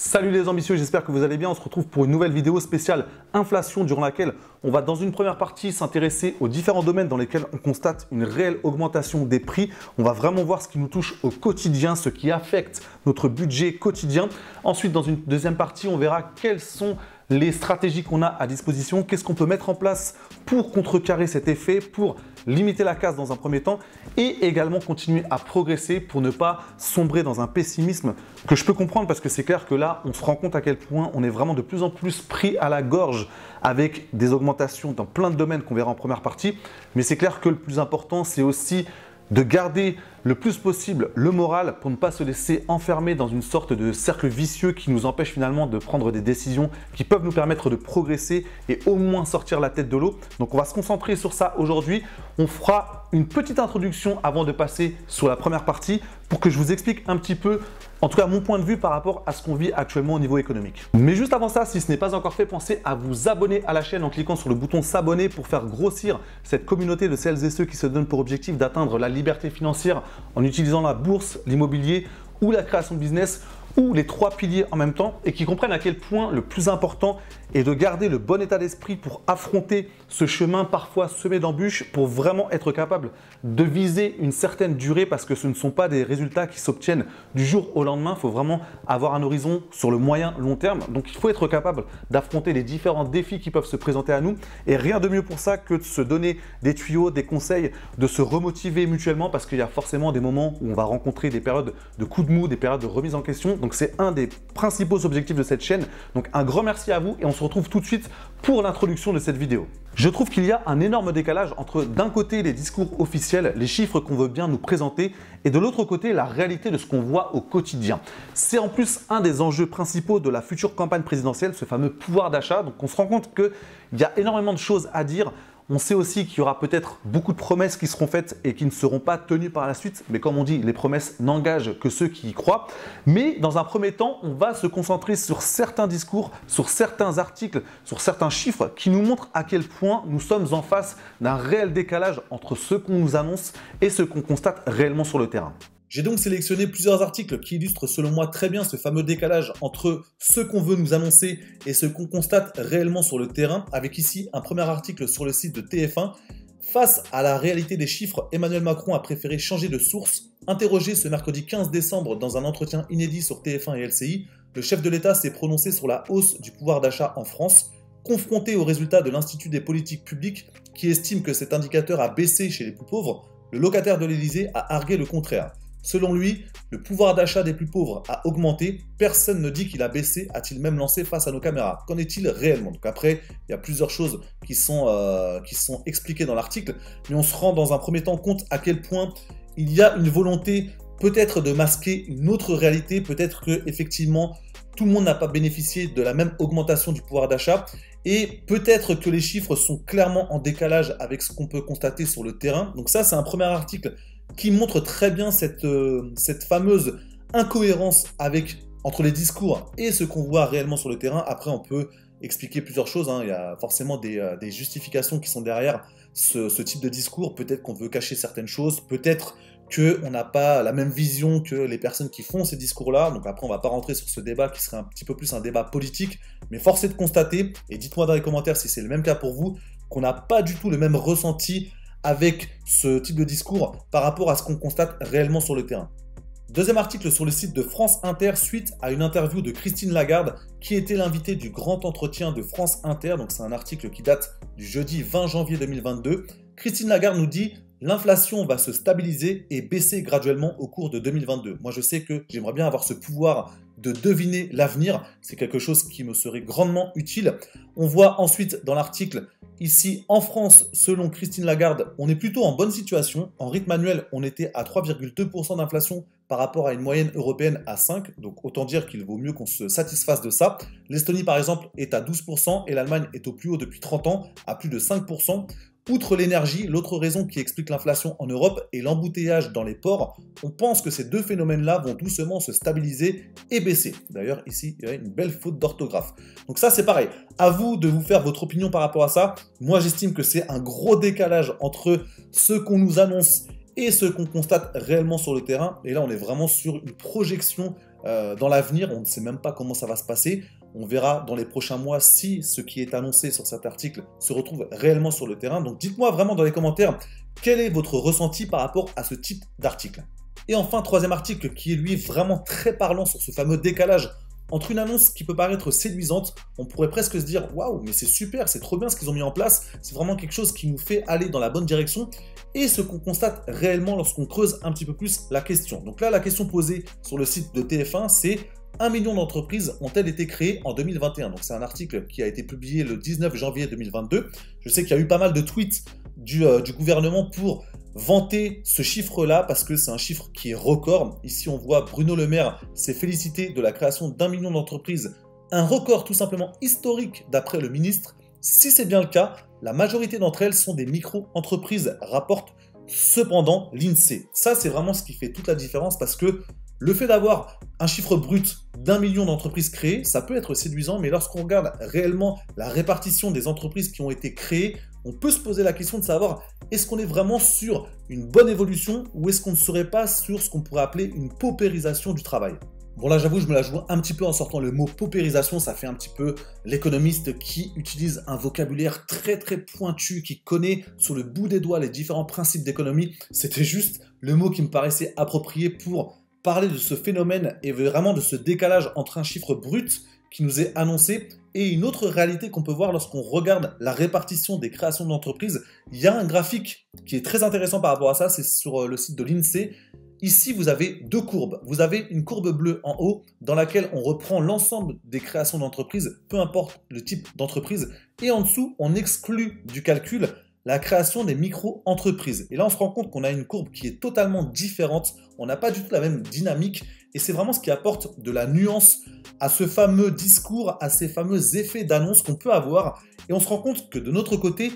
Salut les ambitieux, j'espère que vous allez bien. On se retrouve pour une nouvelle vidéo spéciale inflation durant laquelle on va dans une première partie s'intéresser aux différents domaines dans lesquels on constate une réelle augmentation des prix. On va vraiment voir ce qui nous touche au quotidien, ce qui affecte notre budget quotidien. Ensuite, dans une deuxième partie, on verra quelles sont les stratégies qu'on a à disposition, qu'est-ce qu'on peut mettre en place pour contrecarrer cet effet, pour limiter la casse dans un premier temps et également continuer à progresser pour ne pas sombrer dans un pessimisme que je peux comprendre parce que c'est clair que là, on se rend compte à quel point on est vraiment de plus en plus pris à la gorge avec des augmentations dans plein de domaines qu'on verra en première partie. Mais c'est clair que le plus important, c'est aussi de garder le plus possible le moral pour ne pas se laisser enfermer dans une sorte de cercle vicieux qui nous empêche finalement de prendre des décisions qui peuvent nous permettre de progresser et au moins sortir la tête de l'eau. Donc on va se concentrer sur ça aujourd'hui. On fera une petite introduction avant de passer sur la première partie pour que je vous explique un petit peu, en tout cas mon point de vue par rapport à ce qu'on vit actuellement au niveau économique. Mais juste avant ça, si ce n'est pas encore fait, pensez à vous abonner à la chaîne en cliquant sur le bouton s'abonner pour faire grossir cette communauté de celles et ceux qui se donnent pour objectif d'atteindre la liberté financière en utilisant la bourse, l'immobilier ou la création de business ou les trois piliers en même temps et qui comprennent à quel point le plus important est de garder le bon état d'esprit pour affronter ce chemin parfois semé d'embûches pour vraiment être capable de viser une certaine durée parce que ce ne sont pas des résultats qui s'obtiennent du jour au lendemain. Il faut vraiment avoir un horizon sur le moyen long terme. Donc il faut être capable d'affronter les différents défis qui peuvent se présenter à nous et rien de mieux pour ça que de se donner des tuyaux, des conseils, de se remotiver mutuellement parce qu'il y a forcément des moments où on va rencontrer des périodes de coups de mou, des périodes de remise en question. Donc c'est un des principaux objectifs de cette chaîne. Donc un grand merci à vous et on se retrouve tout de suite pour l'introduction de cette vidéo. Je trouve qu'il y a un énorme décalage entre d'un côté les discours officiels, les chiffres qu'on veut bien nous présenter et de l'autre côté la réalité de ce qu'on voit au quotidien. C'est en plus un des enjeux principaux de la future campagne présidentielle, ce fameux pouvoir d'achat. Donc on se rend compte qu'il y a énormément de choses à dire. On sait aussi qu'il y aura peut-être beaucoup de promesses qui seront faites et qui ne seront pas tenues par la suite. Mais comme on dit, les promesses n'engagent que ceux qui y croient. Mais dans un premier temps, on va se concentrer sur certains discours, sur certains articles, sur certains chiffres qui nous montrent à quel point nous sommes en face d'un réel décalage entre ce qu'on nous annonce et ce qu'on constate réellement sur le terrain. J'ai donc sélectionné plusieurs articles qui illustrent selon moi très bien ce fameux décalage entre ce qu'on veut nous annoncer et ce qu'on constate réellement sur le terrain, avec ici un premier article sur le site de TF1. Face à la réalité des chiffres, Emmanuel Macron a préféré changer de source. Interrogé ce mercredi 15 décembre dans un entretien inédit sur TF1 et LCI, le chef de l'État s'est prononcé sur la hausse du pouvoir d'achat en France. Confronté aux résultats de l'Institut des politiques publiques, qui estime que cet indicateur a baissé chez les plus pauvres, le locataire de l'Élysée a argué le contraire. Selon lui, le pouvoir d'achat des plus pauvres a augmenté, personne ne dit qu'il a baissé, a-t-il même lancé face à nos caméras. Qu'en est-il réellement? Donc après, il y a plusieurs choses qui sont expliquées dans l'article, mais on se rend dans un premier temps compte à quel point il y a une volonté peut-être de masquer une autre réalité, peut-être que effectivement tout le monde n'a pas bénéficié de la même augmentation du pouvoir d'achat et peut-être que les chiffres sont clairement en décalage avec ce qu'on peut constater sur le terrain. Donc ça, c'est un premier article qui montre très bien cette fameuse incohérence entre les discours et ce qu'on voit réellement sur le terrain. Après, on peut expliquer plusieurs choses, hein. Il y a forcément des justifications qui sont derrière ce type de discours. Peut-être qu'on veut cacher certaines choses, peut-être qu'on n'a pas la même vision que les personnes qui font ces discours-là. Donc après, on ne va pas rentrer sur ce débat qui serait un petit peu plus un débat politique, mais force est de constater, et dites-moi dans les commentaires si c'est le même cas pour vous, qu'on n'a pas du tout le même ressenti avec ce type de discours par rapport à ce qu'on constate réellement sur le terrain. Deuxième article sur le site de France Inter suite à une interview de Christine Lagarde qui était l'invitée du grand entretien de France Inter. Donc c'est un article qui date du jeudi 20 janvier 2022. Christine Lagarde nous dit « L'inflation va se stabiliser et baisser graduellement au cours de 2022 ». Moi je sais que j'aimerais bien avoir ce pouvoir de deviner l'avenir. C'est quelque chose qui me serait grandement utile. On voit ensuite dans l'article ici, en France, selon Christine Lagarde, on est plutôt en bonne situation. En rythme annuel, on était à 3,2% d'inflation par rapport à une moyenne européenne à 5%. Donc autant dire qu'il vaut mieux qu'on se satisfasse de ça. L'Estonie, par exemple, est à 12% et l'Allemagne est au plus haut depuis 30 ans, à plus de 5%. Outre l'énergie, l'autre raison qui explique l'inflation en Europe est l'embouteillage dans les ports. On pense que ces deux phénomènes-là vont doucement se stabiliser et baisser. D'ailleurs, ici, il y a une belle faute d'orthographe. Donc ça, c'est pareil. À vous de vous faire votre opinion par rapport à ça. Moi, j'estime que c'est un gros décalage entre ce qu'on nous annonce et ce qu'on constate réellement sur le terrain. Et là, on est vraiment sur une projection dans l'avenir, on ne sait même pas comment ça va se passer. On verra dans les prochains mois si ce qui est annoncé sur cet article se retrouve réellement sur le terrain. Donc dites-moi vraiment dans les commentaires quel est votre ressenti par rapport à ce type d'article. Et enfin, troisième article qui est lui vraiment très parlant sur ce fameux décalage entre une annonce qui peut paraître séduisante, on pourrait presque se dire « Waouh, mais c'est super, c'est trop bien ce qu'ils ont mis en place, c'est vraiment quelque chose qui nous fait aller dans la bonne direction » et ce qu'on constate réellement lorsqu'on creuse un petit peu plus la question. Donc là, la question posée sur le site de TF1, c'est 1 million d'entreprises ont-elles été créées en 2021 ? Donc c'est un article qui a été publié le 19 janvier 2022. Je sais qu'il y a eu pas mal de tweets du gouvernement pour vanter ce chiffre-là parce que c'est un chiffre qui est record. Ici, on voit Bruno Le Maire s'est félicité de la création d'1 million d'entreprises. Un record tout simplement historique d'après le ministre. Si c'est bien le cas, la majorité d'entre elles sont des micro-entreprises, rapporte cependant l'INSEE. Ça, c'est vraiment ce qui fait toute la différence parce que le fait d'avoir un chiffre brut d'1 million d'entreprises créées, ça peut être séduisant, mais lorsqu'on regarde réellement la répartition des entreprises qui ont été créées, on peut se poser la question de savoir est-ce qu'on est vraiment sur une bonne évolution ou est-ce qu'on ne serait pas sur ce qu'on pourrait appeler une paupérisation du travail. Bon là j'avoue je me la joue un petit peu en sortant le mot paupérisation, ça fait un petit peu l'économiste qui utilise un vocabulaire très pointu, qui connaît sur le bout des doigts les différents principes d'économie. C'était juste le mot qui me paraissait approprié pour parler de ce phénomène et vraiment de ce décalage entre un chiffre brut qui nous est annoncé et une autre réalité qu'on peut voir lorsqu'on regarde la répartition des créations d'entreprises. Il y a un graphique qui est très intéressant par rapport à ça, c'est sur le site de l'INSEE. Ici, vous avez deux courbes. Vous avez une courbe bleue en haut dans laquelle on reprend l'ensemble des créations d'entreprises, peu importe le type d'entreprise. Et en dessous, on exclut du calcul la création des micro-entreprises. Et là, on se rend compte qu'on a une courbe qui est totalement différente. On n'a pas du tout la même dynamique. Et c'est vraiment ce qui apporte de la nuance à ce fameux discours, à ces fameux effets d'annonce qu'on peut avoir. Et on se rend compte que de notre côté,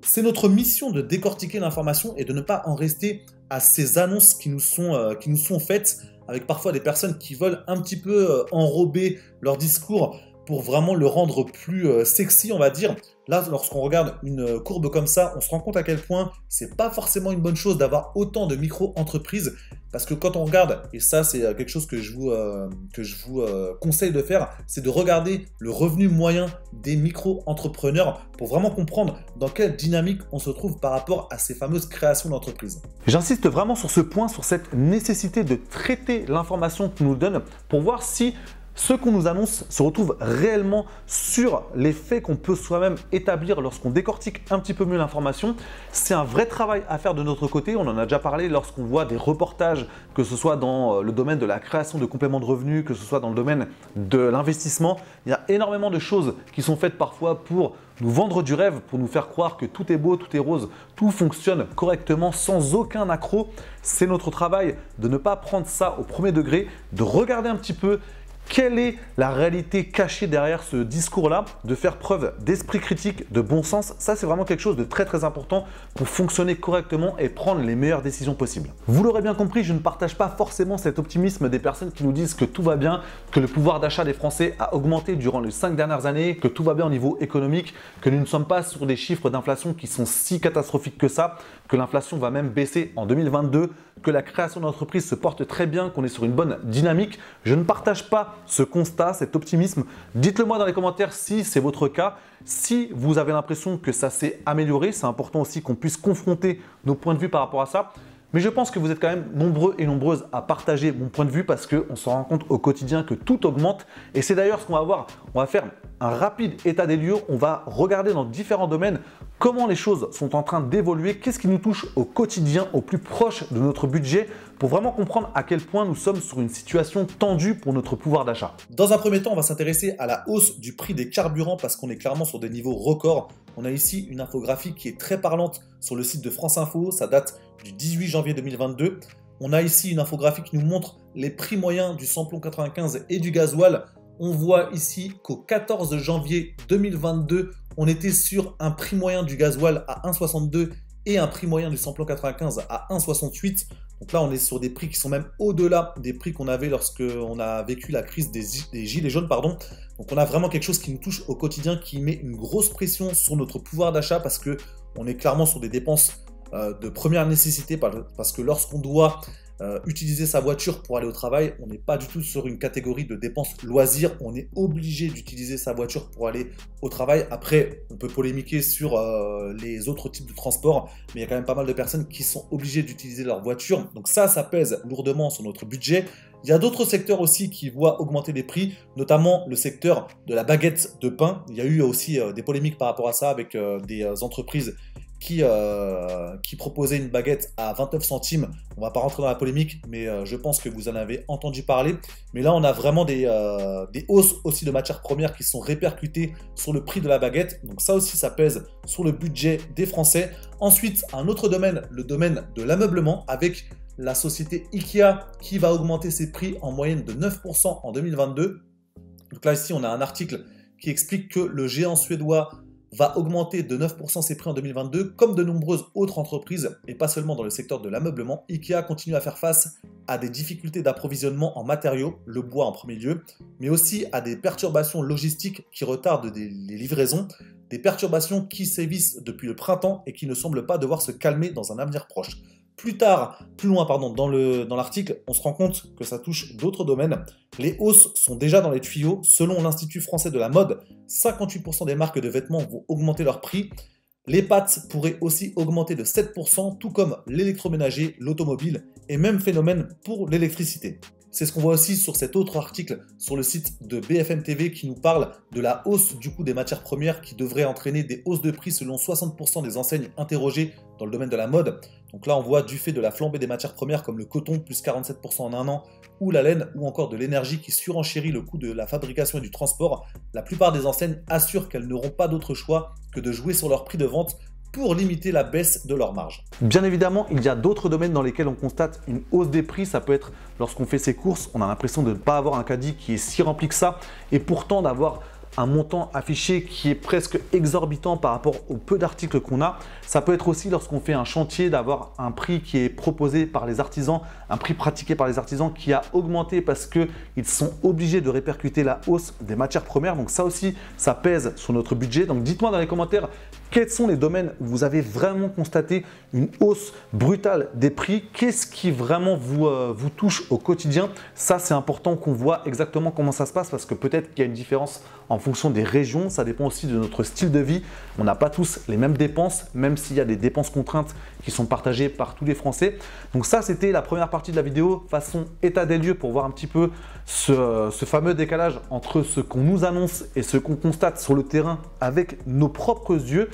c'est notre mission de décortiquer l'information et de ne pas en rester à ces annonces qui nous sont faites, avec parfois des personnes qui veulent un petit peu enrober leur discours pour vraiment le rendre plus sexy, on va dire. Là, lorsqu'on regarde une courbe comme ça, on se rend compte à quel point c'est pas forcément une bonne chose d'avoir autant de micro-entreprises, parce que quand on regarde, et ça c'est quelque chose que je vous conseille de faire, c'est de regarder le revenu moyen des micro-entrepreneurs pour vraiment comprendre dans quelle dynamique on se trouve par rapport à ces fameuses créations d'entreprises. J'insiste vraiment sur ce point, sur cette nécessité de traiter l'information qu'on nous donne pour voir si ce qu'on nous annonce se retrouve réellement sur les faits qu'on peut soi-même établir lorsqu'on décortique un petit peu mieux l'information. C'est un vrai travail à faire de notre côté. On en a déjà parlé lorsqu'on voit des reportages, que ce soit dans le domaine de la création de compléments de revenus, que ce soit dans le domaine de l'investissement. Il y a énormément de choses qui sont faites parfois pour nous vendre du rêve, pour nous faire croire que tout est beau, tout est rose, tout fonctionne correctement sans aucun accroc. C'est notre travail de ne pas prendre ça au premier degré, de regarder un petit peu quelle est la réalité cachée derrière ce discours-là, de faire preuve d'esprit critique, de bon sens. Ça, c'est vraiment quelque chose de très important pour fonctionner correctement et prendre les meilleures décisions possibles. Vous l'aurez bien compris, je ne partage pas forcément cet optimisme des personnes qui nous disent que tout va bien, que le pouvoir d'achat des Français a augmenté durant les 5 dernières années, que tout va bien au niveau économique, que nous ne sommes pas sur des chiffres d'inflation qui sont si catastrophiques que ça, que l'inflation va même baisser en 2022, que la création d'entreprises se porte très bien, qu'on est sur une bonne dynamique. Je ne partage pas ce constat, cet optimisme. Dites-le moi dans les commentaires si c'est votre cas. Si vous avez l'impression que ça s'est amélioré, c'est important aussi qu'on puisse confronter nos points de vue par rapport à ça. Mais je pense que vous êtes quand même nombreux et nombreuses à partager mon point de vue parce qu'on se rend compte au quotidien que tout augmente. Et c'est d'ailleurs ce qu'on va voir. On va faire un rapide état des lieux. On va regarder dans différents domaines comment les choses sont en train d'évoluer, qu'est-ce qui nous touche au quotidien, au plus proche de notre budget, pour vraiment comprendre à quel point nous sommes sur une situation tendue pour notre pouvoir d'achat. Dans un premier temps, on va s'intéresser à la hausse du prix des carburants parce qu'on est clairement sur des niveaux records. On a ici une infographie qui est très parlante sur le site de France Info, ça date du 18 janvier 2022. On a ici une infographie qui nous montre les prix moyens du samplon 95 et du gasoil. On voit ici qu'au 14 janvier 2022, on était sur un prix moyen du gasoil à 1,62 et un prix moyen du samplon 95 à 1,68. Donc là, on est sur des prix qui sont même au-delà des prix qu'on avait lorsqu'on a vécu la crise des gilets jaunes. Donc on a vraiment quelque chose qui nous touche au quotidien, qui met une grosse pression sur notre pouvoir d'achat parce qu'on est clairement sur des dépenses de première nécessité, parce que lorsqu'on doit utiliser sa voiture pour aller au travail. On n'est pas du tout sur une catégorie de dépenses loisirs. On est obligé d'utiliser sa voiture pour aller au travail. Après, on peut polémiquer sur les autres types de transports, mais il y a quand même pas mal de personnes qui sont obligées d'utiliser leur voiture. Donc ça pèse lourdement sur notre budget. Il y a d'autres secteurs aussi qui voient augmenter les prix, notamment le secteur de la baguette de pain. Il y a eu aussi des polémiques par rapport à ça avec des entreprises qui proposait une baguette à 29 centimes. On ne va pas rentrer dans la polémique, mais je pense que vous en avez entendu parler. Mais là, on a vraiment des hausses aussi de matières premières qui sont répercutées sur le prix de la baguette. Donc ça aussi, ça pèse sur le budget des Français. Ensuite, un autre domaine, le domaine de l'ameublement, avec la société Ikea qui va augmenter ses prix en moyenne de 9% en 2022. Donc là, ici, on a un article qui explique que le géant suédois va augmenter de 9% ses prix en 2022, comme de nombreuses autres entreprises, et pas seulement dans le secteur de l'ameublement. Ikea continue à faire face à des difficultés d'approvisionnement en matériaux, le bois en premier lieu, mais aussi à des perturbations logistiques qui retardent les livraisons, des perturbations qui sévissent depuis le printemps et qui ne semblent pas devoir se calmer dans un avenir proche. Plus loin, dans l'article, on se rend compte que ça touche d'autres domaines. Les hausses sont déjà dans les tuyaux. Selon l'Institut français de la mode, 58% des marques de vêtements vont augmenter leur prix. Les pâtes pourraient aussi augmenter de 7%, tout comme l'électroménager, l'automobile et même phénomène pour l'électricité. C'est ce qu'on voit aussi sur cet autre article sur le site de BFM TV qui nous parle de la hausse du coût des matières premières qui devrait entraîner des hausses de prix selon 60% des enseignes interrogées dans le domaine de la mode. Donc là, on voit du fait de la flambée des matières premières comme le coton, plus 47% en un an, ou la laine, ou encore de l'énergie qui surenchérit le coût de la fabrication et du transport, la plupart des enseignes assurent qu'elles n'auront pas d'autre choix que de jouer sur leur prix de vente pour limiter la baisse de leur marge. Bien évidemment, il y a d'autres domaines dans lesquels on constate une hausse des prix. Ça peut être lorsqu'on fait ses courses, on a l'impression de ne pas avoir un caddie qui est si rempli que ça et pourtant d'avoir un montant affiché qui est presque exorbitant par rapport au peu d'articles qu'on a. Ça peut être aussi lorsqu'on fait un chantier d'avoir un prix qui est proposé par les artisans, un prix pratiqué par les artisans qui a augmenté parce qu'ils sont obligés de répercuter la hausse des matières premières. Donc ça aussi, ça pèse sur notre budget. Donc dites-moi dans les commentaires quels sont les domaines où vous avez vraiment constaté une hausse brutale des prix. Qu'est-ce qui vraiment vous touche au quotidien? Ça, c'est important qu'on voit exactement comment ça se passe parce que peut-être qu'il y a une différence en fonction des régions. Ça dépend aussi de notre style de vie. On n'a pas tous les mêmes dépenses, même s'il y a des dépenses contraintes qui sont partagées par tous les Français. Donc ça, c'était la première partie de la vidéo, façon état des lieux pour voir un petit peu ce fameux décalage entre ce qu'on nous annonce et ce qu'on constate sur le terrain avec nos propres yeux.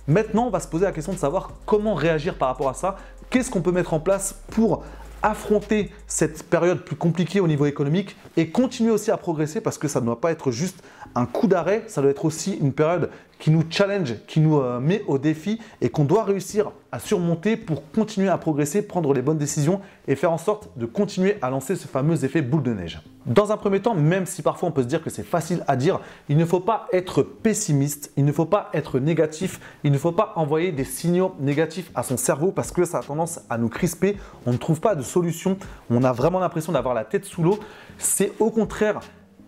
Maintenant, on va se poser la question de savoir comment réagir par rapport à ça. Qu'est-ce qu'on peut mettre en place pour affronter cette période plus compliquée au niveau économique et continuer aussi à progresser parce que ça ne doit pas être juste un coup d'arrêt, ça doit être aussi une période qui nous challenge, qui nous met au défi et qu'on doit réussir à surmonter pour continuer à progresser, prendre les bonnes décisions et faire en sorte de continuer à lancer ce fameux effet boule de neige. Dans un premier temps, même si parfois on peut se dire que c'est facile à dire, il ne faut pas être pessimiste, il ne faut pas être négatif, il ne faut pas envoyer des signaux négatifs à son cerveau parce que ça a tendance à nous crisper, on ne trouve pas de solution, on a vraiment l'impression d'avoir la tête sous l'eau. C'est au contraire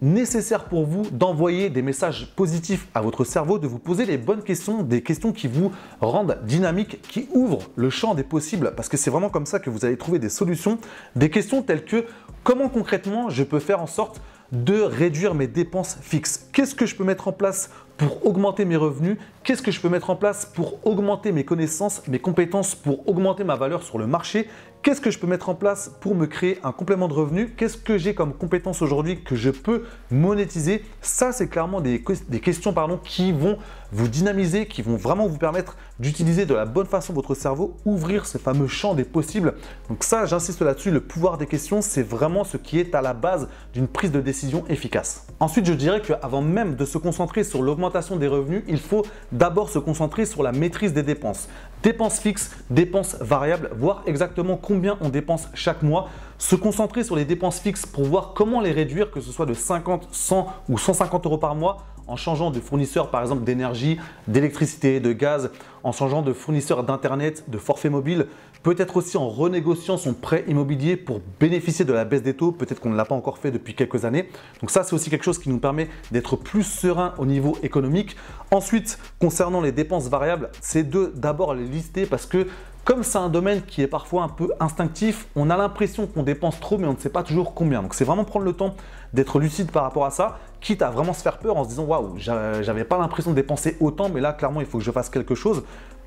nécessaire pour vous d'envoyer des messages positifs à votre cerveau, de vous poser les bonnes questions, des questions qui vous rendent dynamique, qui ouvrent le champ des possibles parce que c'est vraiment comme ça que vous allez trouver des solutions. Des questions telles que comment concrètement je peux faire en sorte de réduire mes dépenses fixes. Qu'est-ce que je peux mettre en place pour augmenter mes revenus? Qu'est-ce que je peux mettre en place pour augmenter mes connaissances, mes compétences, pour augmenter ma valeur sur le marché? Qu'est-ce que je peux mettre en place pour me créer un complément de revenu? Qu'est-ce que j'ai comme compétences aujourd'hui que je peux monétiser? Ça, c'est clairement des questions qui vont vous dynamiser, qui vont vraiment vous permettre d'utiliser de la bonne façon votre cerveau, ouvrir ce fameux champ des possibles. Donc ça, j'insiste là-dessus, le pouvoir des questions, c'est vraiment ce qui est à la base d'une prise de décision efficace. Ensuite, je dirais qu'avant même de se concentrer sur l'augmentation des revenus, il faut d'abord se concentrer sur la maîtrise des dépenses. Dépenses fixes, dépenses variables, voir exactement combien on dépense chaque mois. Se concentrer sur les dépenses fixes pour voir comment les réduire, que ce soit de 50, 100 ou 150 euros par mois, en changeant de fournisseur par exemple d'énergie, d'électricité, de gaz, en changeant de fournisseur d'internet, de forfait mobile, peut-être aussi en renégociant son prêt immobilier pour bénéficier de la baisse des taux, peut-être qu'on ne l'a pas encore fait depuis quelques années. Donc ça, c'est aussi quelque chose qui nous permet d'être plus serein au niveau économique. Ensuite, concernant les dépenses variables, c'est d'abord les lister parce que Comme c'est un domaine qui est parfois un peu instinctif, on a l'impression qu'on dépense trop mais on ne sait pas toujours combien. Donc c'est vraiment prendre le temps d'être lucide par rapport à ça, quitte à vraiment se faire peur en se disant waouh, j'avais pas l'impression de dépenser autant mais là clairement il faut que je fasse quelque chose.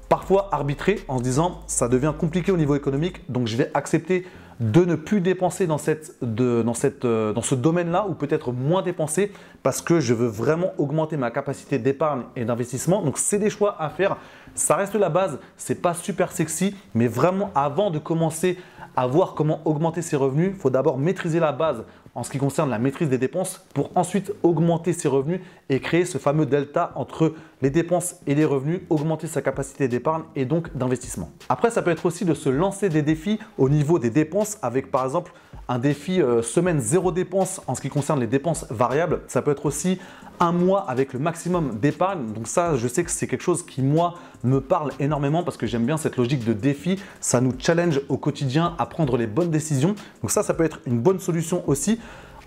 Parfois arbitrer en se disant ça devient compliqué au niveau économique donc je vais accepter de ne plus dépenser dans ce domaine-là ou peut-être moins dépenser parce que je veux vraiment augmenter ma capacité d'épargne et d'investissement. Donc, c'est des choix à faire. Ça reste la base, ce n'est pas super sexy, mais vraiment avant de commencer à voir comment augmenter ses revenus, il faut d'abord maîtriser la base en ce qui concerne la maîtrise des dépenses pour ensuite augmenter ses revenus et créer ce fameux delta entre les dépenses et les revenus, augmenter sa capacité d'épargne et donc d'investissement. Après, ça peut être aussi de se lancer des défis au niveau des dépenses avec par exemple un défi semaine zéro dépense en ce qui concerne les dépenses variables. Ça peut être aussi un mois avec le maximum d'épargne. Donc ça, je sais que c'est quelque chose qui, moi, me parle énormément parce que j'aime bien cette logique de défi. Ça nous challenge au quotidien à prendre les bonnes décisions. Donc ça peut être une bonne solution aussi.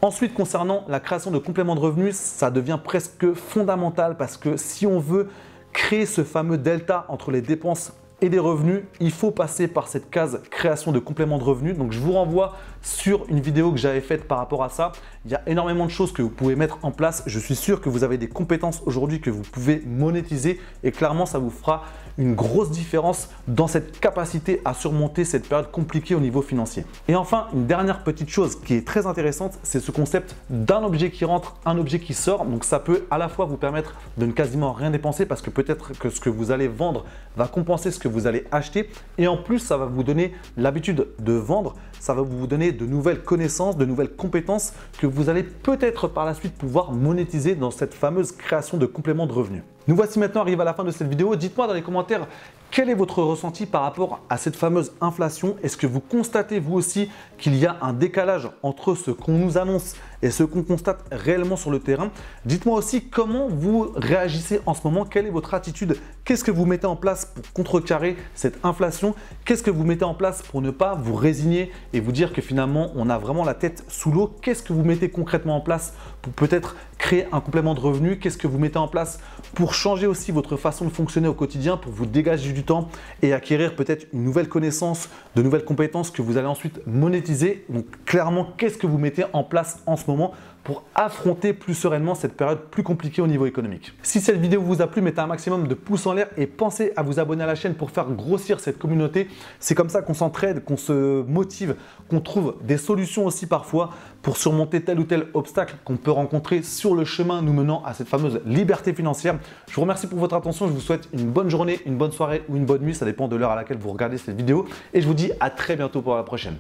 Ensuite, concernant la création de compléments de revenus, ça devient presque fondamental parce que si on veut créer ce fameux delta entre les dépenses et les revenus, il faut passer par cette case création de compléments de revenus. Donc, je vous renvoie sur une vidéo que j'avais faite par rapport à ça. Il y a énormément de choses que vous pouvez mettre en place. Je suis sûr que vous avez des compétences aujourd'hui que vous pouvez monétiser et clairement, ça vous fera une grosse différence dans cette capacité à surmonter cette période compliquée au niveau financier. Et enfin, une dernière petite chose qui est très intéressante, c'est ce concept d'un objet qui rentre, un objet qui sort. Donc, ça peut à la fois vous permettre de ne quasiment rien dépenser parce que peut-être que ce que vous allez vendre va compenser ce que vous allez acheter et en plus, ça va vous donner l'habitude de vendre. Ça va vous donner de nouvelles connaissances, de nouvelles compétences que vous allez peut-être par la suite pouvoir monétiser dans cette fameuse création de compléments de revenus. Nous voici maintenant arrivés à la fin de cette vidéo. Dites-moi dans les commentaires quel est votre ressenti par rapport à cette fameuse inflation. Est-ce que vous constatez vous aussi qu'il y a un décalage entre ce qu'on nous annonce et ce qu'on constate réellement sur le terrain? Dites-moi aussi comment vous réagissez en ce moment. Quelle est votre attitude? Qu'est-ce que vous mettez en place pour contrecarrer cette inflation? Qu'est-ce que vous mettez en place pour ne pas vous résigner et vous dire que finalement on a vraiment la tête sous l'eau? Qu'est-ce que vous mettez concrètement en place pour peut-être créer un complément de revenu? Qu'est-ce que vous mettez en place pour changer aussi votre façon de fonctionner au quotidien, pour vous dégager du temps et acquérir peut-être une nouvelle connaissance, de nouvelles compétences que vous allez ensuite monétiser? Donc clairement, qu'est-ce que vous mettez en place en ce moment pour affronter plus sereinement cette période plus compliquée au niveau économique? Si cette vidéo vous a plu, mettez un maximum de pouces en l'air et pensez à vous abonner à la chaîne pour faire grossir cette communauté. C'est comme ça qu'on s'entraide, qu'on se motive, qu'on trouve des solutions aussi parfois pour surmonter tel ou tel obstacle qu'on peut rencontrer sur le chemin nous menant à cette fameuse liberté financière. Je vous remercie pour votre attention. Je vous souhaite une bonne journée, une bonne soirée ou une bonne nuit. Ça dépend de l'heure à laquelle vous regardez cette vidéo. Et je vous dis à très bientôt pour la prochaine.